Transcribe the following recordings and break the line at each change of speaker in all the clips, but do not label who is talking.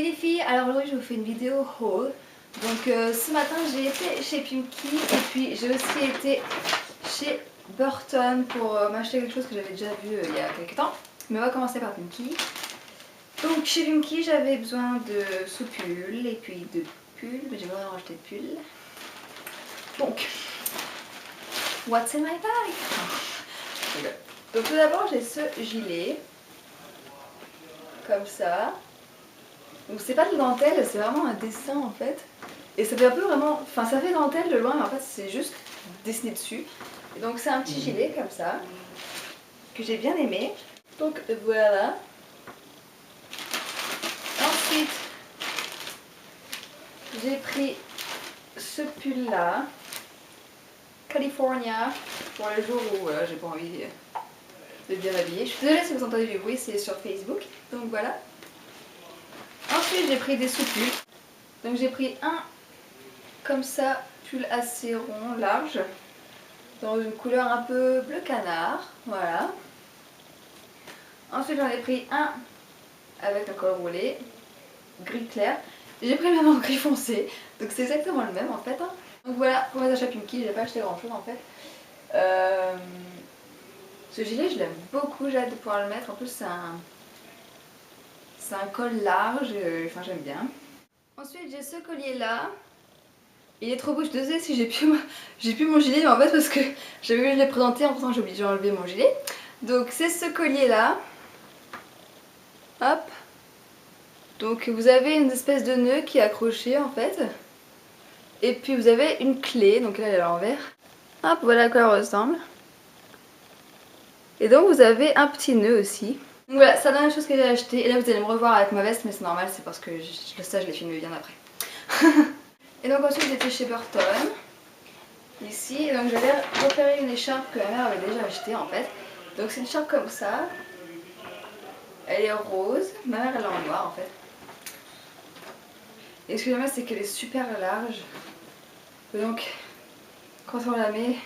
les filles, alors aujourd'hui je vous fais une vidéo haul. Donc ce matin j'ai été chez Pimkie et puis j'ai aussi été chez Burton pour m'acheter quelque chose que j'avais déjà vu il y a quelques temps. Mais on va commencer par Pimkie. Donc chez Pimkie j'avais besoin de sous-pulls et puis de pulls, mais j'ai pas vraiment acheté de pulls. Donc, what's in my bag? Donc tout d'abord j'ai ce gilet, comme ça. Donc c'est pas de dentelle, c'est vraiment un dessin en fait. Et ça fait un peu vraiment, enfin ça fait dentelle de loin mais en fait c'est juste dessiné dessus. Et donc c'est un petit gilet comme ça, que j'ai bien aimé. Donc voilà. Ensuite, j'ai pris ce pull là, California, pour les jours où j'ai pas envie de bien m'habiller. Je suis désolée si vous entendez du bruit, c'est sur Facebook. Donc voilà. Ensuite j'ai pris des sous-pulls. Donc j'ai pris un comme ça, pull assez rond, large, dans une couleur un peu bleu canard, voilà. Ensuite j'en ai pris un avec un col roulé, gris clair. J'ai pris le même en gris foncé, donc c'est exactement le même en fait. Hein. Donc voilà, pour mes achats Pimkie, j'ai pas acheté grand chose en fait. Ce gilet je l'aime beaucoup, j'ai hâte de pouvoir le mettre, en plus c'est un col large, enfin j'aime bien. Ensuite j'ai ce collier là. Il est trop beau, je te sais si j'ai plus mon gilet, mais en fait parce que j'avais oublié de le présenter, en passant j'ai obligé d'enlever mon gilet. Donc c'est ce collier là. Hop. Donc vous avez une espèce de nœud qui est accroché en fait. Et puis vous avez une clé, donc là elle est à l'envers. Hop, voilà à quoi elle ressemble. Et donc vous avez un petit nœud aussi. Donc voilà, c'est la dernière chose que j'ai acheté. Et là vous allez me revoir avec ma veste, mais c'est normal, c'est parce que ça je l'ai filmé bien après. Et donc ensuite j'étais chez Burton, ici, et donc j'allais repérer une écharpe que ma mère avait déjà achetée en fait. Donc c'est une écharpe comme ça, elle est rose, ma mère elle est en noir en fait. Et ce que j'aime bien c'est qu'elle est super large, et donc quand on la met,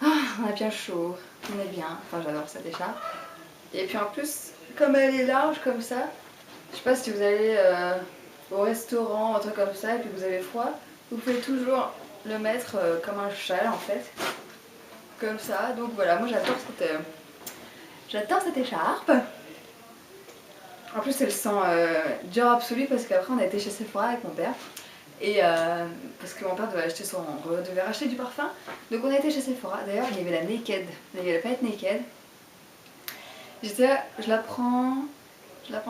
on a bien chaud, on est bien, enfin j'adore cette écharpe. Et puis en plus, comme elle est large comme ça, je sais pas si vous allez au restaurant, un truc comme ça, et puis vous avez froid, vous pouvez toujours le mettre comme un châle en fait, comme ça. Donc voilà, moi j'adore cette écharpe. En plus elle sent Dior Absolu parce qu'après on a été chez Sephora avec mon père. Et parce que mon père devait racheter du parfum. Donc on a été chez Sephora, d'ailleurs il y avait la Naked, il y avait la palette Naked. J'étais là, je la prends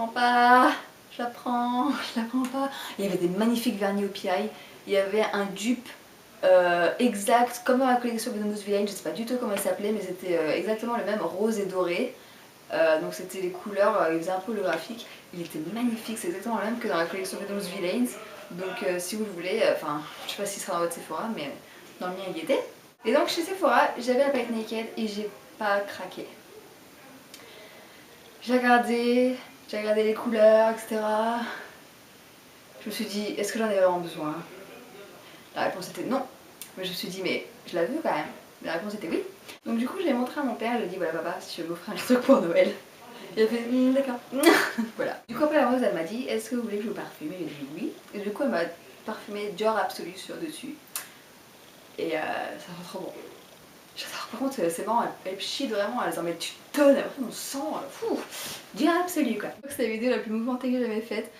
pas, je la prends pas. Il y avait des magnifiques vernis au PI, il y avait un dupe exact comme dans la collection Venus Villain, je sais pas du tout comment elle s'appelait, mais c'était exactement le même, rose et doré. Donc c'était les couleurs, il faisait un peu holographique, il était magnifique, c'est exactement le même que dans la collection Venus Villain. Donc si vous le voulez, enfin je sais pas s'il sera dans votre Sephora, mais dans le mien il y était. Et donc chez Sephora, j'avais la palette Naked et j'ai pas craqué. J'ai regardé les couleurs, etc. Je me suis dit, est-ce que j'en ai vraiment besoin? La réponse était non. Mais je me suis dit, mais je la veux quand même. La réponse était oui. Donc du coup, je l'ai montré à mon père, je lui ai dit, voilà papa, si tu veux m'offrir un truc pour Noël. Il a fait, d'accord. Voilà. Du coup, après la rose, elle m'a dit, est-ce que vous voulez que je vous parfume? Et j'ai dit oui. Et du coup, elle m'a parfumé Dior Absolu sur dessus. Et ça sent trop bon. J'adore. Par contre, c'est marrant, elles chient vraiment, elles en mettent une tonne, après on sent, Dieu absolu quoi. C'est la vidéo la plus mouvementée que j'ai jamais faite.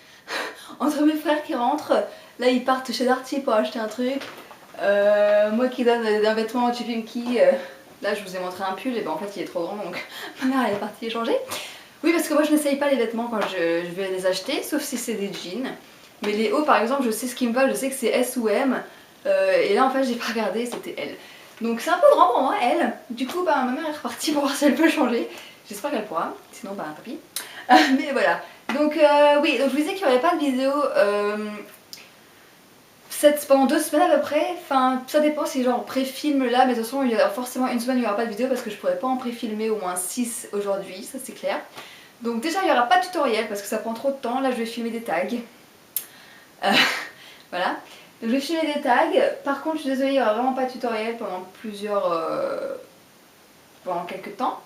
Entre mes frères qui rentrent, là ils partent chez Darty pour acheter un truc. Moi qui donne un vêtement chez Pimkie, là je vous ai montré un pull et ben en fait il est trop grand donc ma mère elle est partie échanger. Oui parce que moi je n'essaye pas les vêtements quand je vais les acheter, sauf si c'est des jeans. Mais les hauts par exemple je sais ce qui me va, je sais que c'est S ou M. Et là en fait j'ai pas regardé, c'était L. Donc c'est un peu grand pour moi, elle. Du coup, bah, ma mère est repartie pour voir si elle peut changer. J'espère qu'elle pourra, sinon, bah, tant pis. Mais voilà. Donc oui, donc je vous disais qu'il n'y aurait pas de vidéo pendant 2 semaines à peu près. Enfin, ça dépend si genre on pré-filme là, mais de toute façon, il y aura forcément une semaine où il n'y aura pas de vidéo parce que je pourrais pas en pré-filmer au moins 6 aujourd'hui, ça c'est clair. Donc déjà, il n'y aura pas de tutoriel parce que ça prend trop de temps. Là, je vais filmer des tags. Voilà. Donc je vais filmer des tags, par contre je suis désolée, il n'y aura vraiment pas de tutoriel pendant pendant quelques temps.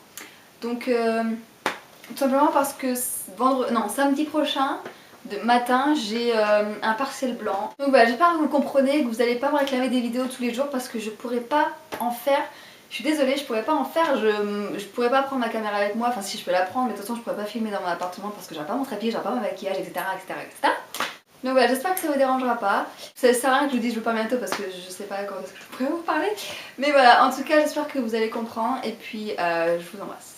Donc tout simplement parce que samedi prochain, de matin, j'ai un partiel blanc. Donc voilà, j'espère que vous le comprenez, que vous n'allez pas me réclamer des vidéos tous les jours parce que je pourrais pas en faire. Je suis désolée, je pourrais pas en faire, je pourrais pas prendre ma caméra avec moi, enfin si je peux la prendre, mais de toute façon je pourrais pas filmer dans mon appartement parce que j'aurai pas mon trépied, j'aurai pas mon maquillage, etc. etc. Donc voilà, j'espère que ça vous dérangera pas. Ça sert à rien que je vous dise je vous parle bientôt parce que je sais pas quand est-ce que je pourrais vous parler. Mais voilà, en tout cas j'espère que vous allez comprendre et puis je vous embrasse.